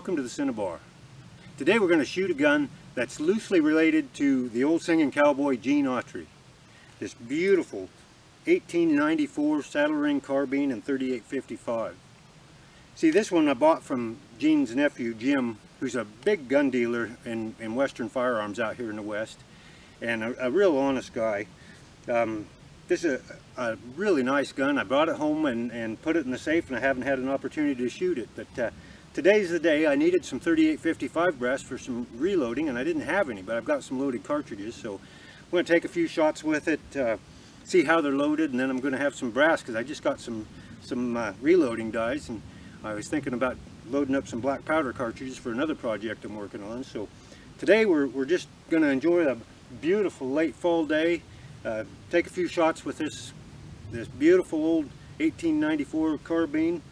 welcome to the Cinnabar. Today we're going to shoot a gun that's loosely related to the old singing cowboy Gene Autry. This beautiful 1894 saddle ring carbine and 38-55. See, this one I bought from Gene's nephew Jim, who's a big gun dealer in Western firearms out here in the West, and a real honest guy. This is a really nice gun. I brought it home and put it in the safe, and I haven't had an opportunity to shoot it. But today's the day. I needed some 38-55 brass for some reloading, and I didn't have any, but I've got some loaded cartridges. So I'm going to take a few shots with it, see how they're loaded, and then I'm going to have some brass because I just got some reloading dies, and I was thinking about loading up some black powder cartridges for another project I'm working on. So today we're just going to enjoy a beautiful late fall day. Take a few shots with this beautiful old 1894 carbine,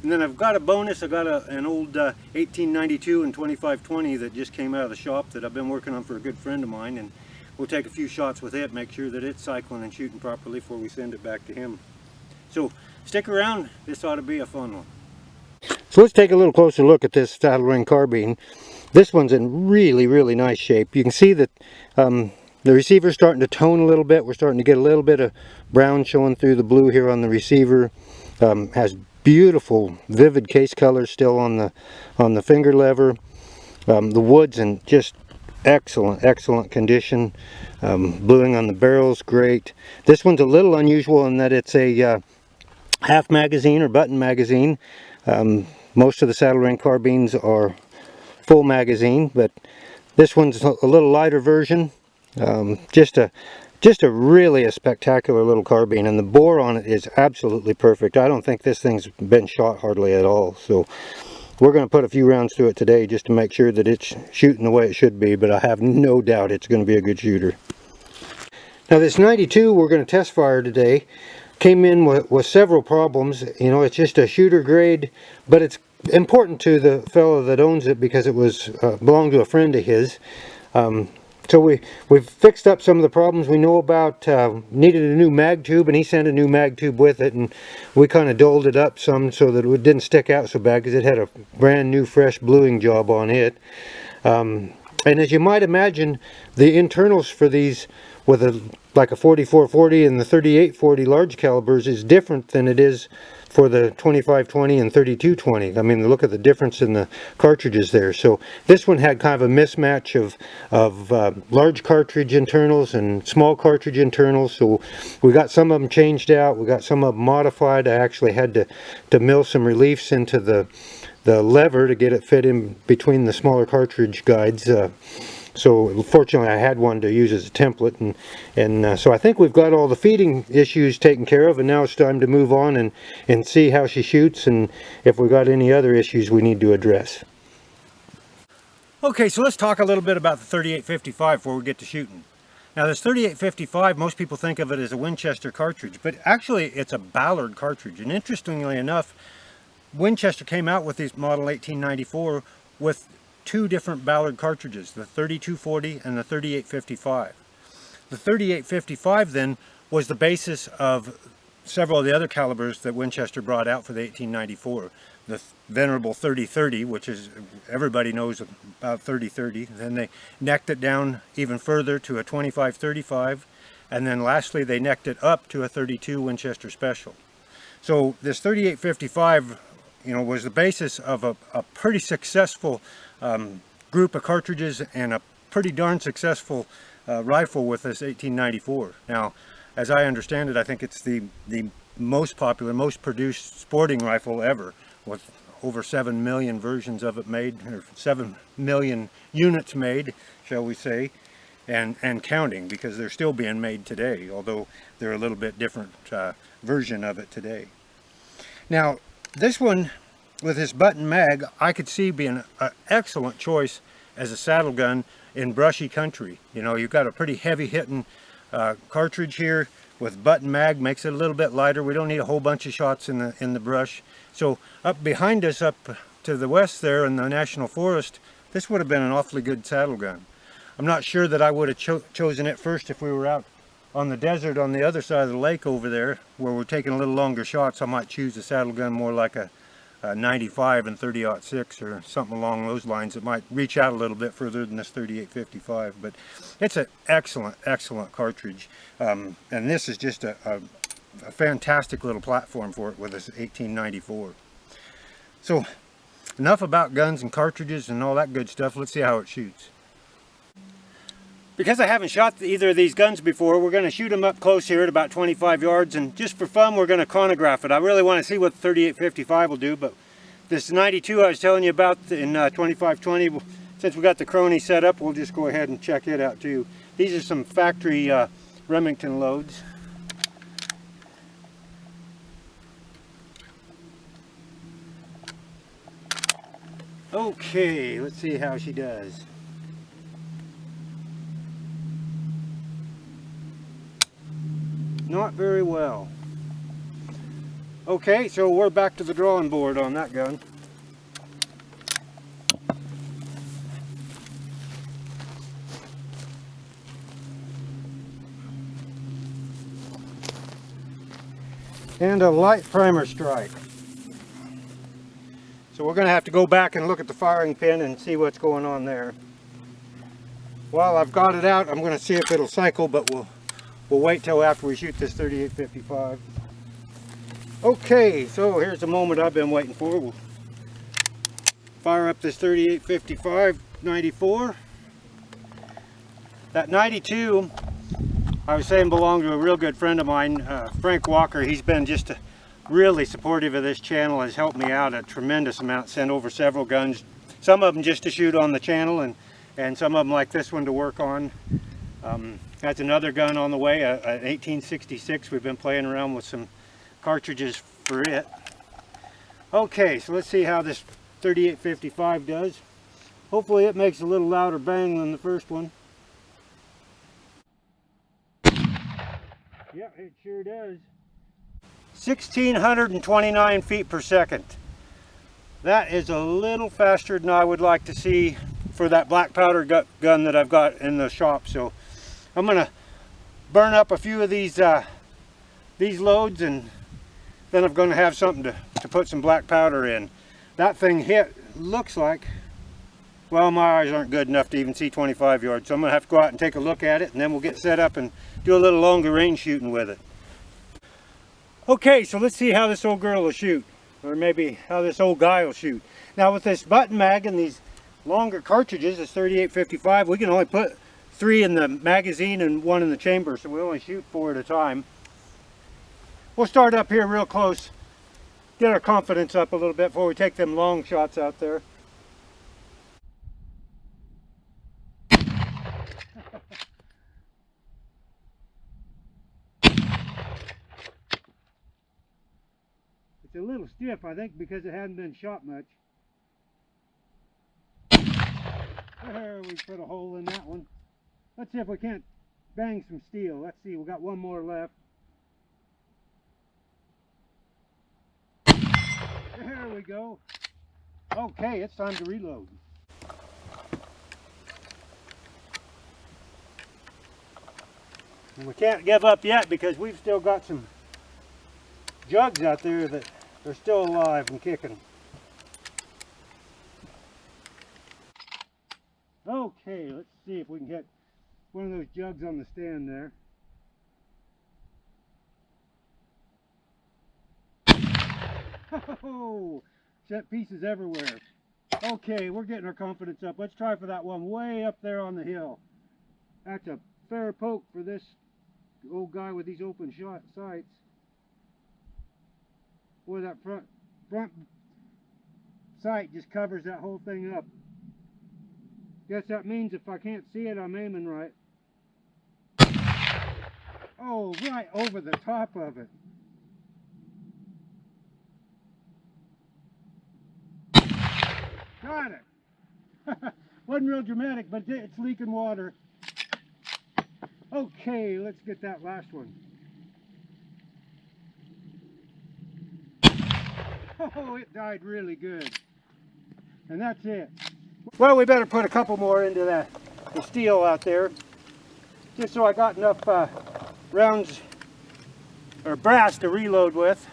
and then I've got a bonus. I got an old 1892 and 2520 that just came out of the shop that I've been working on for a good friend of mine, and we'll take a few shots with it, make sure that it's cycling and shooting properly before we send it back to him. So stick around, this ought to be a fun one. So let's take a little closer look at this saddle ring carbine. This one's in really nice shape. You can see that the receiver's starting to tone a little bit. We're starting to get a little bit of brown showing through the blue here on the receiver. Has beautiful vivid case colors still on the finger lever. The wood's in just excellent condition. Bluing on the barrel's great. This one's a little unusual in that it's a half magazine or button magazine. Most of the saddle ring carbines are full magazine, but this one's a little lighter version. Just a really spectacular little carbine, and the bore on it is absolutely perfect. I don't think this thing's been shot hardly at all, so we're going to put a few rounds to it today just to make sure that it's shooting the way it should be, but I have no doubt it's going to be a good shooter. Now this 92 we're going to test fire today came in with several problems. You know, it's just a shooter grade, but it's important to the fellow that owns it because it was belonged to a friend of his. So we've fixed up some of the problems we know about. Needed a new mag tube, and he sent a new mag tube with it, and we kind of doled it up some so that it didn't stick out so bad because it had a brand new fresh bluing job on it. And as you might imagine, the internals for these with like a 4440 and the 3840 large calibers is different than it is for the 2520 and 3220. I mean, look at the difference in the cartridges there. So this one had kind of a mismatch of large cartridge internals and small cartridge internals. So we got some of them changed out. We got some of them modified. I actually had to mill some reliefs into the lever to get it fit in between the smaller cartridge guides. So fortunately I had one to use as a template, and so I think we've got all the feeding issues taken care of, and now it's time to move on and see how she shoots and if we've got any other issues we need to address. Okay, so let's talk a little bit about the 38-55 before we get to shooting. Now this 38-55, most people think of it as a Winchester cartridge, but actually it's a Ballard cartridge, and interestingly enough, Winchester came out with this model 1894 with two different Ballard cartridges, the 3240 and the 38-55. The 38-55 then was the basis of several of the other calibers that Winchester brought out for the 1894. The venerable 30-30, which is, everybody knows about 30-30. Then they necked it down even further to a 25-35, and then lastly they necked it up to a 32 Winchester Special. So this 38-55, you know, was the basis of a pretty successful group of cartridges and a pretty darn successful rifle with this 1894. Now, as I understand it, I think it's the most popular, most produced sporting rifle ever, with over 7 million versions of it made, or 7 million units made, shall we say, and counting, because they're still being made today, although they're a little bit different version of it today. Now, this one with this button mag, I could see being an excellent choice as a saddle gun in brushy country. You know, you've got a pretty heavy hitting cartridge here with button mag, makes it a little bit lighter. We don't need a whole bunch of shots in the brush. So up behind us, up to the west there in the National Forest, this would have been an awfully good saddle gun. I'm not sure that I would have chosen it first if we were out on the desert on the other side of the lake over there, where we're taking a little longer shots. I might choose a saddle gun more like a 95 and 30-06 or something along those lines. It might reach out a little bit further than this 3855, but it's an excellent cartridge. And this is just a fantastic little platform for it with this 1894. So enough about guns and cartridges and all that good stuff. Let's see how it shoots. Because I haven't shot either of these guns before, we're going to shoot them up close here at about 25 yards, and just for fun we're going to chronograph it. I really want to see what the 3855 will do, but this 92 I was telling you about in 2520, since we got the Crony set up, we'll just go ahead and check it out too. These are some factory Remington loads. Okay, let's see how she does. Not very well. Okay, so we're back to the drawing board on that gun. And a light primer strike. So we're going to have to go back and look at the firing pin and see what's going on there. While I've got it out, I'm going to see if it'll cycle, but we'll wait till after we shoot this 3855. Okay, so here's the moment I've been waiting for. We'll fire up this 3855 94. That 92, I was saying, belonged to a real good friend of mine, Frank Walker. He's been just really supportive of this channel, has helped me out a tremendous amount, sent over several guns, some of them just to shoot on the channel, and some of them like this one to work on. That's another gun on the way, an 1866. We've been playing around with some cartridges for it. Okay, so let's see how this 3855 does. Hopefully it makes a little louder bang than the first one. Yeah, it sure does. 1,629 feet per second. That is a little faster than I would like to see for that black powder gun that I've got in the shop. So I'm going to burn up a few of these loads, and then I'm going to have something to put some black powder in. That thing hit, looks like, well, my eyes aren't good enough to even see 25 yards, so I'm going to have to go out and take a look at it, and then we'll get set up and do a little longer range shooting with it. Okay, so let's see how this old girl will shoot, or maybe how this old guy will shoot. Now with this button mag and these longer cartridges, this 3855, we can only put 3 in the magazine and 1 in the chamber, so we only shoot 4 at a time. We'll start up here real close, get our confidence up a little bit before we take them long shots out there. It's a little stiff, I think, because it hasn't been shot much. There, we put a hole in that one. Let's see if we can't bang some steel. Let's see, we got one more left. There we go. Okay, it's time to reload. And we can't give up yet because we've still got some jugs out there that are still alive and kicking. Okay, let's see if we can get one of those jugs on the stand there. Oh, set pieces everywhere. Okay, we're getting our confidence up. Let's try for that one way up there on the hill. That's a fair poke for this old guy with these open shot sights. Boy, that front sight just covers that whole thing up. Guess that means if I can't see it, I'm aiming right. Oh, right over the top of it. Got it. Wasn't real dramatic, but it's leaking water. Okay, let's get that last one. Oh, it died really good. And that's it. Well, we better put a couple more into the steel out there, just so I got enough rounds or brass to reload with.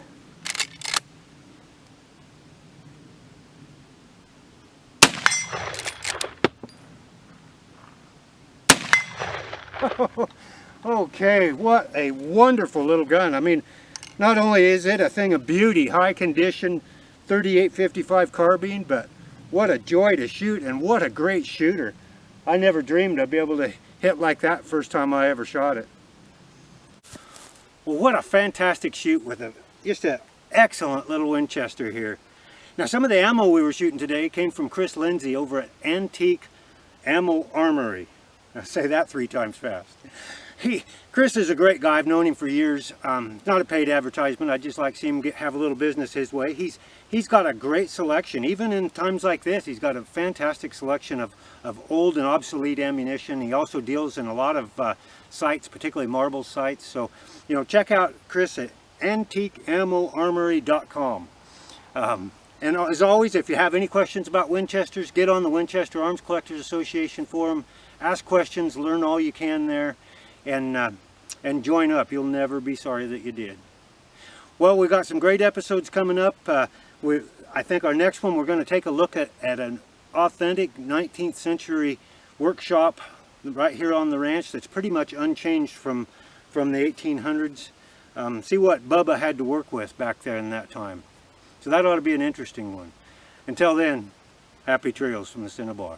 Okay, what a wonderful little gun. I mean, not only is it a thing of beauty, high condition 3855 carbine, but what a joy to shoot, and what a great shooter. I never dreamed I'd be able to hit like that first time I ever shot it. Well, what a fantastic shoot with just an excellent little Winchester here. Now, some of the ammo we were shooting today came from Chris Lindsay over at Antique Ammo Armory. I'll say that 3 times fast. Chris is a great guy. I've known him for years. Not a paid advertisement. I just like to see him have a little business his way. He's got a great selection. Even in times like this, he's got a fantastic selection of old and obsolete ammunition. He also deals in a lot of sites, particularly marble sites. So, you know, check out Chris at antiqueammoarmory.com. And as always, if you have any questions about Winchesters, get on the Winchester Arms Collectors Association forum, ask questions, learn all you can there, and join up. You'll never be sorry that you did. Well, we've got some great episodes coming up. I think our next one, we're going to take a look at an authentic 19th century workshop right here on the ranch that's pretty much unchanged from the 1800s. See what Bubba had to work with back there in that time. So that ought to be an interesting one. Until then, happy trails from the Cinnabar.